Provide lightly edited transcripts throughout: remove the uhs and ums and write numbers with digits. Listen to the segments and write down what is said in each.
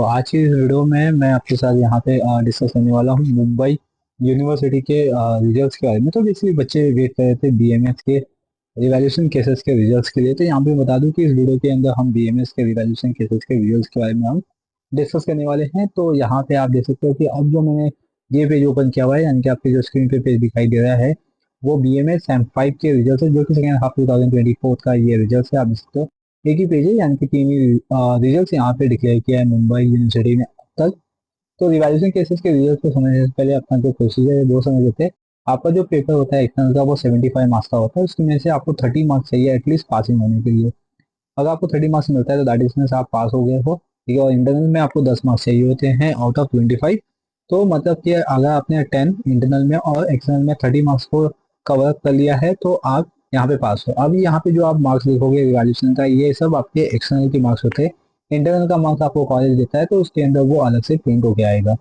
तो आज की इस वीडियो में मैं आपके साथ यहाँ पे डिस्कस करने वाला हूँ मुंबई यूनिवर्सिटी के रिजल्ट्स के बारे में। तो बेसिकली बच्चे वेट कर रहे थे बीएमएस के रिवैल्यूएशन केसेस के रिजल्ट्स के लिए। तो यहाँ पे बता दूं कि इस वीडियो के अंदर हम बीएमएस के रिवैल्यूएशन केसेस के रिजल्ट्स के बारे में हम डिस्कस करने वाले हैं। तो यहाँ पे आप देख सकते हो कि अब जो मैंने ये पेज ओपन किया हुआ है, यानी कि आपके जो स्क्रीन पे पेज दिखाई दे रहा है, वो बीएमएस सेम 5 के रिजल्ट है, जो कि सेकेंड हाफ 2024 का ये रिजल्ट है। आप देख सकते हो एक ही पेज है, यानी कि तीन ही रिजल्ट यहाँ पे डिक्लेयर किया है मुंबई यूनिवर्सिटी ने अब तक। तो रिवाइजेशन केसेस के रिजल्ट को समझने से पहले अपना जो प्रोसीजर है वो समझ लेते हैं। आपका जो पेपर होता है एक्सटर्नल का, वो 75 मार्क्स का होता है। उसमें से आपको 30 मार्क्स चाहिए एटलीस्ट पासिंग होने के लिए। अगर आपको 30 मार्क्स मिलता है तो दैट इज आप पास हो गए हो, ठीक है। और इंटरनल में आपको 10 मार्क्स चाहिए होते हैं आउट ऑफ 25। तो मतलब कि अगर आपने 10 इंटरनल में और एक्सटर्नल में 30 मार्क्स को कवर कर लिया है तो आप यहाँ पे पास हो। अब यहाँ पे जो आप मार्क्स देखोगे रिवैल्यूएशन का, ये सब आपके एक्सटर्नल के मार्क्स होते हैं। इंटरनल का मार्क्स आपको कॉलेज देता है तो उसके अंदर वो अलग से प्रिंट होके आएगा।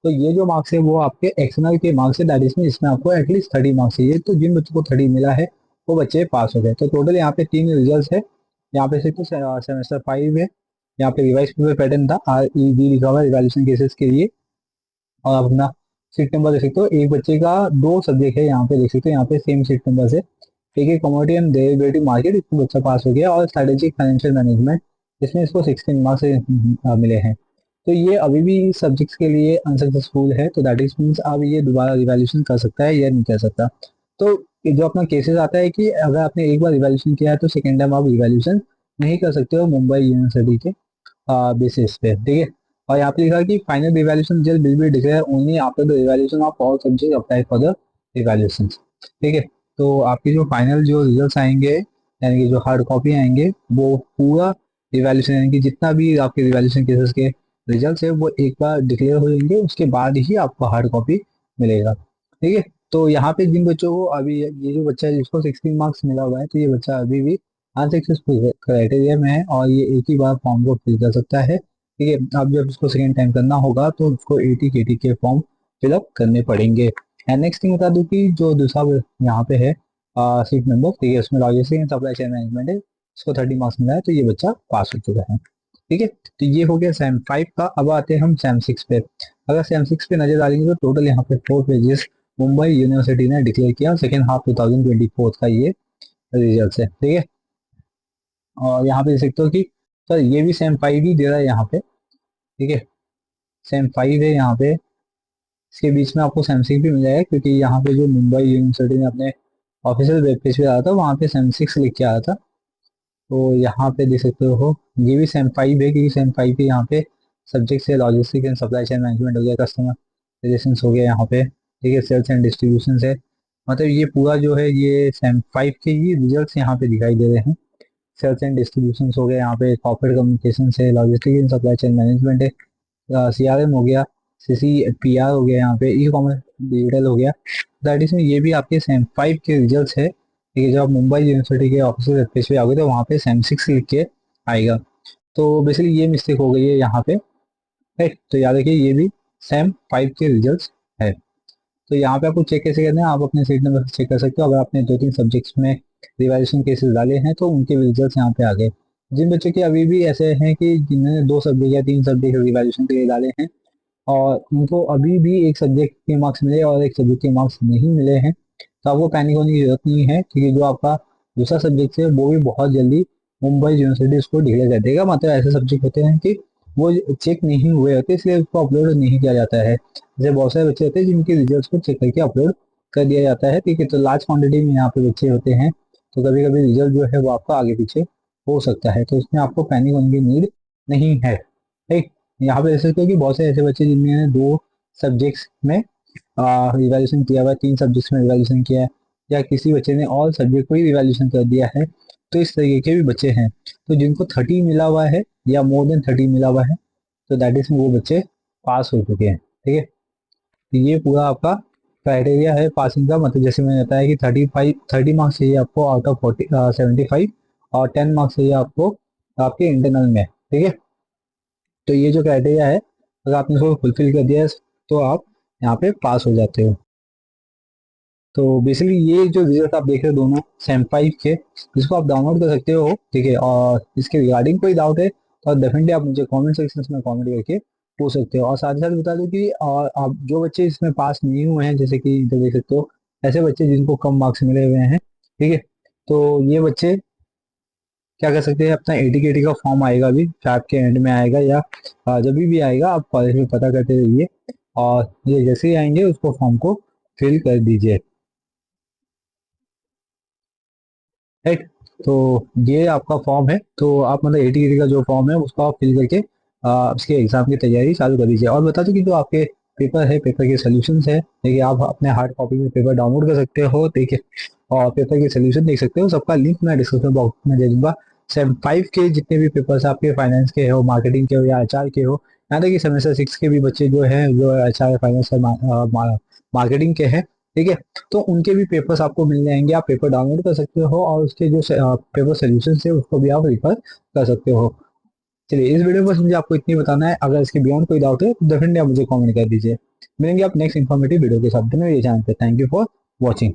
तो ये जो मार्क्स है वो आपके एक्सटर्नल के मार्क्स है, दैट इज में इसमें आपको एटलीस्ट 30 मार्क्स चाहिए। तो जिन बच्चों को 30 मिला है वो बच्चे पास हो गए। तो टोटल यहाँ पे तीन रिजल्ट है। यहाँ पे सिर्फ सेमेस्टर 5 है। यहाँ पे रिवाइज पेपर पैटर्न था, RED लिखा हुआ है रिवैल्यूएशन केसेस के लिए। और आप अपना सीट नंबर देख सकते हो। एक बच्चे का दो सब्जेक्ट है, यहाँ पे देख सकते हो, यहाँ पे सेम सीट नंबर से। एक है कमोडिटी एंड डेरिवेटिव मार्केट, इसमें बच्चा पास हो गया। और स्ट्रेटेजिक फाइनेंशियल मैनेजमेंट, इसमें इसको 16 मार्क्स मिले हैं। तो ये अभी भी सब्जेक्ट्स के लिए अनसक्सेसफुल है, तो दैट इज मीन्स अब ये दोबारा रिवैल्यूएशन कर सकता है या नहीं कर सकता। तो ये जो अपना केसेस आता है कि अगर आपने एक बार रिवैल्यूएशन किया है तो सेकेंड टाइम आप रिवैल्यूएशन नहीं कर सकते हो मुंबई यूनिवर्सिटी के बेसिस पे, ठीक है। और यहाँ पे लिखा है कि final revaluation result will be declare only after the revaluation of all subject apply for the revaluation, ठीक है। तो आपके जो फाइनल जो रिजल्ट्स आएंगे, यानी कि जो हार्ड कॉपी आएंगे, वो पूरा रिवैल्यूएशन, यानी कि जितना भी आपके रिवैल्यूएशन केसेस के रिजल्ट्स है वो एक बार डिक्लेयर हो जाएंगे, उसके बाद ही आपको हार्ड कॉपी मिलेगा, ठीक है। तो यहाँ पे जिन बच्चों को अभी ये जो बच्चा है जिसको 16 मार्क्स मिला हुआ है, तो ये बच्चा अभी भी अनसक्सेसफुल क्राइटेरिया में है और ये एक ही बार फॉर्म को फिल कर सकता है, ठीक है। अब जब उसको सेकेंड टाइम करना होगा तो उसको 80 KT के फॉर्म फिलअप करने पड़ेंगे। एंड नेक्स्ट थिंग बता दूं कि जो दूसरा यहाँ पे है सीट नंबर, ठीक है, उसमें logistic and supply chain management है, इसको 30 मार्क्स मिला है, तो ये बच्चा पास हो चुका है, ठीक है। तो ये हो गया सैम 5 का। अब आते हैं हम सैम 6 पे। अगर सैम 6 पे नजर डालेंगे तो टोटल यहाँ पे 4 पेजेस मुंबई यूनिवर्सिटी ने डिक्लेयर किया सेकेंड हाफ 2024 का ये रिजल्ट है, ठीक है। और यहाँ पे देख सकते हो कि सर ये भी सेम 5 ही दे रहा है यहाँ पे, ठीक है। सेम 5 है यहाँ पे, इसके बीच में आपको सैमसंग भी मिल जाएगा, क्योंकि यहाँ पे जो मुंबई यूनिवर्सिटी ने अपने ऑफिशियल वेब पेज पे आया था वहाँ पे सैम 6 लिख के आया था। तो यहाँ पे देख सकते हो ये भी सेम 5 है, क्योंकि सेम 5 के यहाँ पे सब्जेक्ट है logistic and supply chain management हो गया, कस्टमर रिलेशंस हो गया यहाँ पे, ठीक है, सेल्स एंड डिस्ट्रीब्यूशन है। मतलब ये पूरा जो है ये सेम 5 के ही रिजल्ट्स यहाँ पे दिखाई दे रहे हैं। सेल्स एंड डिस्ट्रीब्यूशन हो गया, यहाँ पे कॉर्पोरेट कम्युनिकेशन है, logistic and supply chain management है, CRM हो गया, CCPR हो गया, यहाँ पे ई कॉमर्स डिजिटल हो गया। दैट इज में ये भी आपके सेम 5 के रिजल्ट्स है, ठीक है। जब आप मुंबई यूनिवर्सिटी के ऑफिशियल वेब पेज पे आओगे तो वहाँ पे सेम 6 लिख के आएगा। तो बेसिकली ये मिस्टेक हो गई है यहाँ पे, राइट। तो याद रखिए ये भी सेम 5 के रिजल्ट्स है। तो यहाँ पे आपको चेक कैसे करना है, आप अपने सीट नंबर से चेक कर सकते हो। अगर आपने दो तीन सब्जेक्ट्स में रिवाइजेशन केसेस डाले हैं तो उनके रिजल्ट्स यहाँ पे आ गए। जिन बच्चों के अभी भी ऐसे हैं कि जिन्होंने दो सब्जेक्ट या तीन सब्जेक्ट रिवाइजेशन के लिए डाले हैं और उनको अभी भी एक सब्जेक्ट के मार्क्स मिले और एक सब्जेक्ट के मार्क्स नहीं मिले हैं, तो आपको पैनिक होने की जरूरत नहीं है, क्योंकि जो आपका दूसरा सब्जेक्ट है वो भी बहुत जल्दी मुंबई यूनिवर्सिटी उसको डिक्लेयर कर देगा। मतलब ऐसे सब्जेक्ट होते हैं कि वो चेक नहीं हुए होते, इसलिए उसको अपलोड नहीं किया जाता है। जैसे बहुत सारे बच्चे होते हैं जिनके रिजल्ट को चेक करके अपलोड कर दिया जाता है, ठीक है। तो लार्ज क्वांटिटी में यहाँ पे बच्चे होते हैं, तो कभी कभी रिजल्ट जो है वो आपका आगे पीछे हो सकता है, तो इसमें आपको पैनिक होने की नीड नहीं है, ठीक। यहाँ पे देख सकते हो कि बहुत से ऐसे बच्चे जिनमें दो सब्जेक्ट्स में रिवैल्यूएशन किया हुआ है, तीन सब्जेक्ट्स में रिवैल्यूएशन किया है, या किसी बच्चे ने ऑल सब्जेक्ट को ही रिवैल्यूएशन कर दिया है, तो इस तरीके के भी बच्चे हैं। तो जिनको 30 मिला हुआ है या मोर देन 30 मिला हुआ है, तो दैट इज वो बच्चे पास हो चुके हैं, ठीक है। तो ये पूरा आपका क्राइटेरिया है पासिंग का। मतलब जैसे मैंने बताया कि 30 मार्क्स चाहिए आपको आउट ऑफ 75, और 10 मार्क्स चाहिए आपको आपके इंटरनल में, ठीक है। तो ये जो क्राइटेरिया है, अगर आपने इसको फुलफिल कर दिया है तो आप यहाँ पे पास हो जाते हो। तो बेसिकली ये जो रिजल्ट आप देख रहे हो दोनों सेम 5 के, इसको आप डाउनलोड कर सकते हो, ठीक है। और इसके रिगार्डिंग कोई डाउट है तो आप डेफिनेटली आप मुझे कमेंट सेक्शन में कमेंट करके पूछ सकते हो। और साथ ही साथ बता दूं कि आप जो बच्चे इसमें पास नहीं हुए हैं, जैसे कि इधर देख सकते हो ऐसे बच्चे जिनको कम मार्क्स मिले हुए हैं, ठीक है, तो ये बच्चे क्या कर सकते हैं, अपना एटीकेटी का फॉर्म आएगा अभी फैब के एंड में आएगा, या जब भी आएगा आप कॉलेज में पता करते रहिए, और ये जैसे ही आएंगे उसको फॉर्म को फिल कर दीजिए। राइट, तो ये आपका फॉर्म है, तो आप मतलब एटीकेटी का जो फॉर्म है उसको आप फिल करके उसके एग्जाम की तैयारी चालू कर दीजिए। और बता दूं कि जो आपके पेपर है, पेपर के सोल्यूशंस है, देखिए आप अपने हार्ड कॉपी में पेपर डाउनलोड कर सकते हो, देखिए, और पेपर के सोल्यूशन देख सकते हो। सबका लिंक मैं डिस्क्रिप्शन बॉक्स में दे दूंगा। 75 के जितने भी पेपर्स आपके फाइनेंस के हो, मार्केटिंग के हो या एचआर के हो, यहाँ तक कि सेमेस्टर 6 के भी बच्चे जो है, जो एचआर फाइनेंस और मार्केटिंग के हैं, ठीक है, तो उनके भी पेपर्स आपको मिल जाएंगे। आप पेपर डाउनलोड कर सकते हो और उसके जो पेपर सोल्यूशन है उसको भी आप रिफर कर सकते हो। चलिए, इस वीडियो में बस मुझे आपको इतनी बताना है। अगर इसके बियॉन्ड कोई डाउट है तो डेफिनेटली आप मुझे कमेंट कर दीजिए। मिलेंगे आप नेक्स्ट इन्फॉर्मेटिव वीडियो के साथ। ये चैनल पे थैंक यू फॉर वॉचिंग।